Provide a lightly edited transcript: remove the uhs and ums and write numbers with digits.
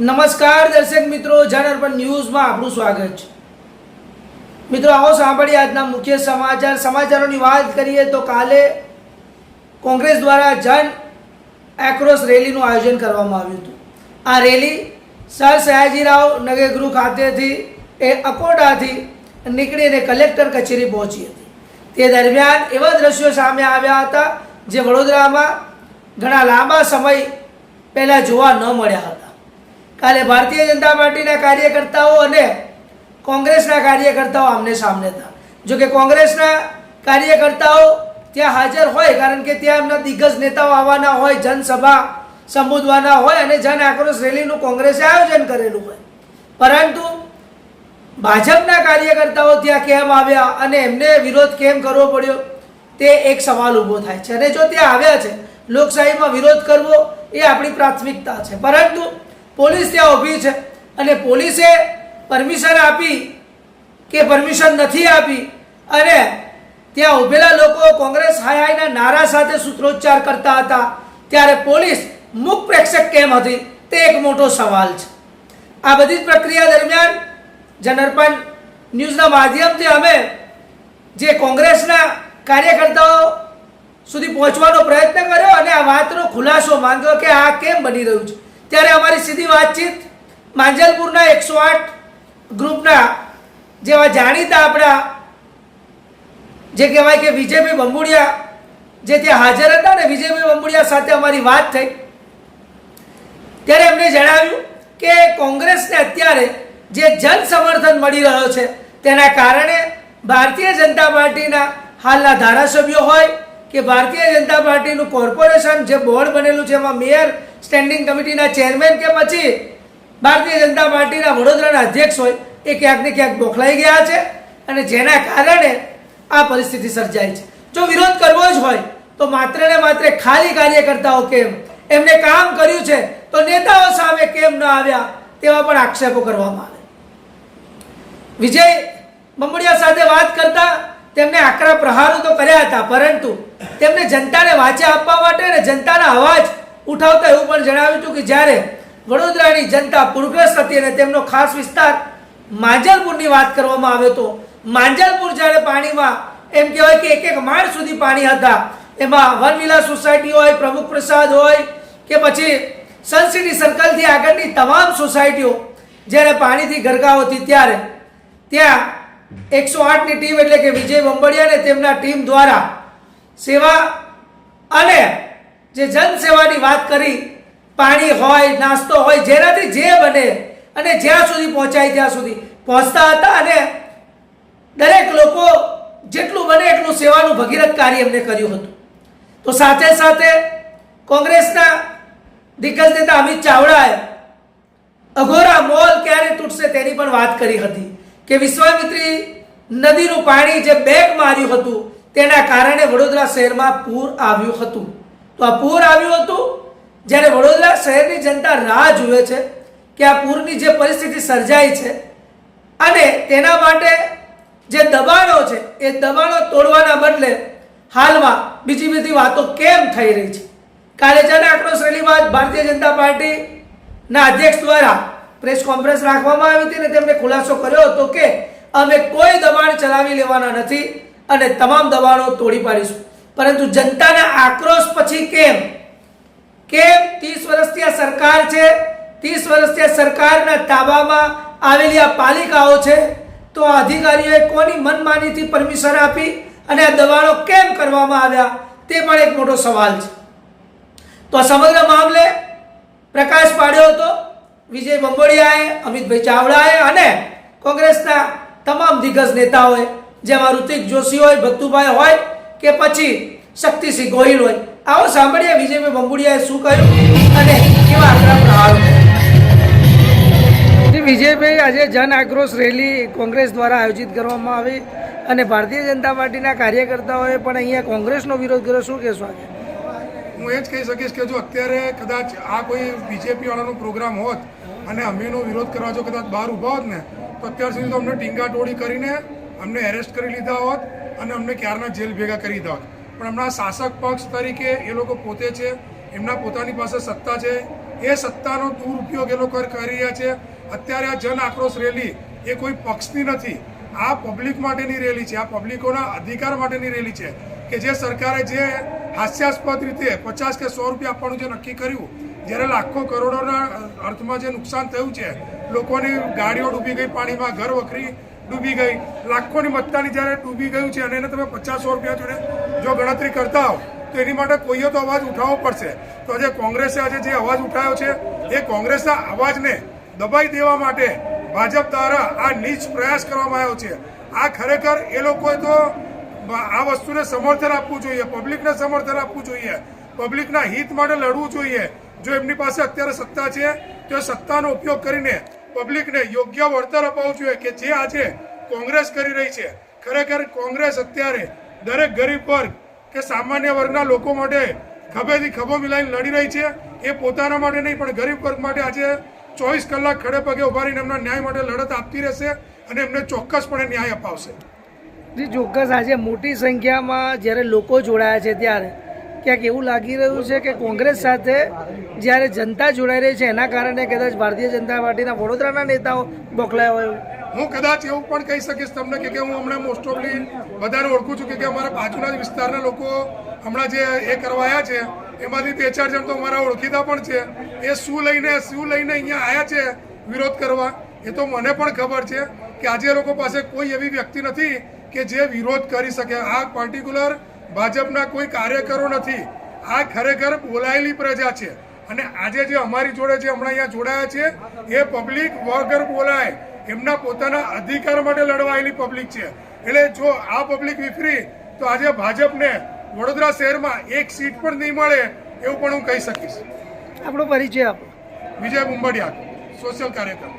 નમસ્કાર દર્શક મિત્રો, જનઅર્પણ ન્યૂઝમાં આપનું સ્વાગત છે। મિત્રો આવો સાંભળીએ આજના મુખ્ય સમાચારોની વાત કરીએ તો કાલે કોંગ્રેસ દ્વારા જન આક્રોશ રેલીનું આયોજન કરવામાં આવ્યું હતું। આ રેલી સર સયાજીરાવ નગરગૃહ ખાતેથી અકોટાથી નીકળીને કલેક્ટર કચેરી પહોંચી હતી। તે દરમિયાન એવા દ્રશ્યો સામે આવ્યા હતા જે વડોદરામાં ઘણા લાંબા સમય પહેલા જોવા ન મળ્યા હતા। કાલે ભારતીય જનતા પાર્ટીના કાર્યકર્તાઓ અને કોંગ્રેસના કાર્યકર્તાઓ આમને સામને હતા। જો કે કોંગ્રેસના કાર્યકર્તાઓ ત્યાં હાજર હોય કારણ કે ત્યાં એમના દિગ્ગજ નેતાઓ આવવાના હોય, જનસભા સંબોધવાના હોય અને જન આક્રોશ રેલીનું કોંગ્રેસે આયોજન કરેલું હોય, પરંતુ ભાજપના કાર્યકર્તાઓ ત્યાં કેમ આવ્યા અને એમને વિરોધ કેમ કરવો પડ્યો તે એક સવાલ ઊભો થાય છે। અને જો ત્યાં આવ્યા છે, લોકશાહીમાં વિરોધ કરવો એ આપણી પ્રાથમિકતા છે, પરંતુ પોલીસ ત્યાં ઊભી છે અને પોલીસે પરમિશન આપી કે પરમિશન નથી આપી અને ત્યાં ઊભેલા લોકો કોંગ્રેસ હાય હાયના નારા સાથે સૂત્રોચ્ચાર કરતા હતા, ત્યારે પોલીસ મુખ પ્રેક્ષક કેમ હતી તે એક મોટો સવાલ છે। આ બધી જ પ્રક્રિયા દરમિયાન જનઅર્પણ ન્યૂઝના માધ્યમથી અમે જે કોંગ્રેસના કાર્યકર્તાઓ સુધી પહોંચવાનો પ્રયત્ન કર્યો અને આ વાતનો ખુલાસો માંગ્યો કે આ કેમ બની રહ્યું છે, ત્યારે અમારી સીધી વાતચીત માંજલપુરના 108 ગ્રુપના જેવા જાણીતા આપણા જે કહેવાય કે વિજયભાઈ બંબુડિયા જે ત્યાં હાજર હતા ને વિજયભાઈ બંબુડિયા સાથે અમારી વાત થઈ, ત્યારે એમને જણાવ્યું કે કોંગ્રેસને અત્યારે જે જન સમર્થન મળી રહ્યો છે તેના કારણે ભારતીય જનતા પાર્ટીના હાલના ધારાસભ્યો હોય કે ભારતીય જનતા પાર્ટીનું કોર્પોરેશન જે બોર્ડ બનેલું છે એમાં મેયર, સ્ટેન્ડિંગ કમિટીના ચેરમેન કે પછી ભારતીય જનતા પાર્ટીના વડોદરાના અધ્યક્ષ હોય એ ક્યાંક ને ક્યાંક બોખલાઈ ગયા છે અને જેના કારણે આ પરિસ્થિતિ સર્જાઈ છે। જો વિરોધ કરવો જ હોય તો માત્ર ને માત્ર ખાલી કાર્યકર્તાઓ કેમ, એમને કામ કર્યું છે તો નેતાઓ સામે કેમ ન આવ્યા તેવા પણ આક્ષેપો કરવામાં આવે। વિજય બંબુડિયા સાથે વાત કરતા તેમને આકરા પ્રહારો તો કર્યા હતા, પરંતુ તેમને જનતાને વાચા આપવા માટે અને જનતાના અવાજ ઉઠાવતા એવું પણ જણાવ્યું હતું કે જ્યારે વડોદરાની જનતા પૂરગ્રસ્ત હતી અને તેમનો ખાસ વિસ્તાર માંજલપુરની વાત કરવામાં આવે તો માંજલપુર જ્યારે પાણીમાં એમ કહેવાય કે એક માળ સુધી પાણી હતા, એમાં વનવિલા સોસાયટી હોય, પ્રમુખ પ્રસાદ હોય કે પછી સનસિટી સર્કલથી આગળની તમામ સોસાયટીઓ જ્યારે પાણીથી ગરકાવ હતી, ત્યારે ત્યાં 108ની ટીમ એટલે કે વિજય બંબડિયા અને તેમના ટીમ દ્વારા સેવા અને જે જનસેવાની વાત કરી, પાણી હોય, નાસ્તો હોય, જેનાથી જે બને અને જ્યાં સુધી પહોંચાય ત્યાં સુધી પહોંચતા હતા અને દરેક લોકો જેટલું બને એટલું સેવાનું ભગીરથ કાર્ય એમને કર્યું હતું। તો સાથે સાથે કોંગ્રેસના દિગ્ગજ નેતા અમિત ચાવડાએ અઘોરા મોલ ક્યારે તૂટશે તેની પણ વાત કરી હતી કે વિશ્વામિત્રી નદીનું પાણી જે બેક માર્યું હતું તેના કારણે વડોદરા શહેરમાં પૂર આવ્યું હતું। તો આ પૂર આવ્યું હતું જ્યારે વડોદરા શહેરની જનતા રાહ જુએ છે કે આ પૂરની જે પરિસ્થિતિ સર્જાઈ છે અને તેના માટે જે દબાણો છે એ દબાણો તોડવાના બદલે હાલમાં બીજી બધી વાતો કેમ થઈ રહી છે। કાલે જન આક્રોશ રેલી બાદ ભારતીય જનતા પાર્ટીના અધ્યક્ષ દ્વારા પ્રેસ કોન્ફરન્સ રાખવામાં આવી હતી અને તેમણે ખુલાસો કર્યો હતો કે અમે કોઈ દબાણ ચલાવી લેવાના નથી અને તમામ દબાણો તોડી પાડીશું, પરંતુ જનતાના આક્રોશ પછી કેમ 30 વર્ષથી આ સરકાર છે, 30 વર્ષથી આ સરકારના તાબામાં આવેલી આ પાલિકાઓ છે, તો આ અધિકારીઓએ કોની મનમાનીથી પરમિશન આપી અને આ દબાણો કેમ કરવામાં આવ્યા તે પણ એક મોટો સવાલ છે। તો આ સમગ્ર મામલે પ્રકાશ પાડ્યો હતો વિજય બંબોડિયાએ, અમિતભાઈ ચાવડાએ અને કોંગ્રેસના તમામ દિગ્ગજ નેતાઓએ, જેમાં ઋતિક જોશી હોય, ભક્તુભાઈ હોય કે પછી શક્તિસિંહ ગોહિલ હોય। આવો સાંભળીએ વિજયભાઈ બંબોડિયાએ શું કહ્યું અને કેવા આકરા પ્રહારો। વિજયભાઈ, આજે જન આક્રોશ રેલી કોંગ્રેસ દ્વારા આયોજિત કરવામાં આવી અને ભારતીય જનતા પાર્ટીના કાર્યકર્તાઓએ પણ અહીંયા કોંગ્રેસનો વિરોધ કર્યો, શું કહેશો આજે? હું એ જ કહી શકીશ કે જો અત્યારે કદાચ આ કોઈ બીજેપી વાળાનો પ્રોગ્રામ હોત અને અમેનો વિરોધ કરવા જો કદાચ બહાર ઊભા હોત ને તો અત્યાર સુધી તો અમને ટીંગાટોળી કરીને અમને એરેસ્ટ કરી લીધા હોત અને અમને ક્યારના જેલ ભેગા કરી દીધા હોત, પણ હમણાં શાસક પક્ષ તરીકે એ લોકો પોતે છે, એમના પોતાની પાસે સત્તા છે, એ સત્તાનો દુરુપયોગ એ લોકો કરી રહ્યા છે. અત્યારે આ જન આક્રોશ રેલી એ કોઈ પક્ષની નથી, આ પબ્લિક માટેની રેલી છે, આ પબ્લિકોના અધિકાર માટેની રેલી છે કે જે સરકારે જે હાસ્યાસ્પદ રીતે 50 કે 100 રૂપિયા આપવાનું જે નક્કી કર્યું, જ્યારે લાખો કરોડોના અર્થમાં જે નુકસાન થયું છે, લોકોની ગાડીઓ ડૂબી ગઈ પાણીમાં, ઘર વખરી ડૂબી ગઈ, લાખોની મત્તાની જ્યારે ડૂબી ગયું છે અને એને તમે 50-100 રૂપિયા જોડે જો ગણતરી કરતા હો તો એની માટે કોઈએ તો અવાજ ઉઠાવવો પડશે. તો આજે કોંગ્રેસે આજે જે અવાજ ઉઠાવ્યો છે એ કોંગ્રેસના અવાજને દબાઈ દેવા માટે ભાજપ દ્વારા આ નીચ પ્રયાસ કરવામાં આવ્યો છે. આ ખરેખર એ લોકોએ તો આ વસ્તુને સમર્થન આપવું જોઈએ, પબ્લિકને સમર્થન આપવું જોઈએ, પબ્લિકના હિત માટે લડવું જોઈએ. જો એમની પાસે અત્યારે સત્તા છે તો એ સત્તાનો ઉપયોગ કરીને પબ્લિકને યોગ્ય વળતર અપાવવું જોઈએ કે જે આજે કોંગ્રેસ કરી રહી છે. ખરેખર કોંગ્રેસ અત્યારે દરેક ગરીબ વર્ગ કે સામાન્ય વર્ગના લોકો માટે ખભેથી ખભો મિલાઈને લડી રહી છે. એ પોતાના માટે નહીં પણ ગરીબ વર્ગ માટે આજે 24 કલાક ખડે પગે ઉભા રહીને એમના ન્યાય માટે લડત આપતી રહેશે અને એમને ચોક્કસપણે ન્યાય અપાવશે. જી ચોક્કસ. આજે મોટી સંખ્યામાં જ્યારે લોકો જોડાયા છે ત્યારે ક્યાંક એવું લાગી રહ્યું છે કે કોંગ્રેસ સાથે જ્યારે જનતા જોડાઈ રહી છે એના કારણે કદાચ ભારતીય જનતા પાર્ટીના વડોદરાના નેતાઓ મોકલાયા હોય એવું. હું કદાચ એવું પણ કહી શકીશ તમને કે હું હમણાં મોસ્ટ ઓફલી બધાને ઓળખું છું કે અમારા બાજુના જ વિસ્તારના લોકો હમણાં જે એ કરવાયા છે એમાંથી 2-4 જણ તો મારા ઓળખીતા પણ છે. એ શું લઈને અહીંયા આવ્યા છે વિરોધ કરવા એ તો મને પણ ખબર છે કે આજે એ લોકો પાસે કોઈ એવી વ્યક્તિ નથી કે જે વિરોધ કરી શકે. આ પર્ટિક્યુલર ભાજપના કોઈ કાર્યકરો નથી, આ ખરેખર બોલાયેલી પ્રજા છે. અને આજે જે અમારી જોડે જે હમણાં અહીંયા જોડાયા છે એ પબ્લિક વગર બોલાય એમના પોતાના અધિકાર માટે લડવાયેલી પબ્લિક છે. એટલે જો આ પબ્લિક વિફરી તો આજે ભાજપને વડોદરા શહેરમાં એક સીટ પણ નહીં મળે એવું પણ હું કહી શકીશ. આપણો પરિચય આપો. વિજય બુંબડિયા, સોશિયલ કાર્યકર.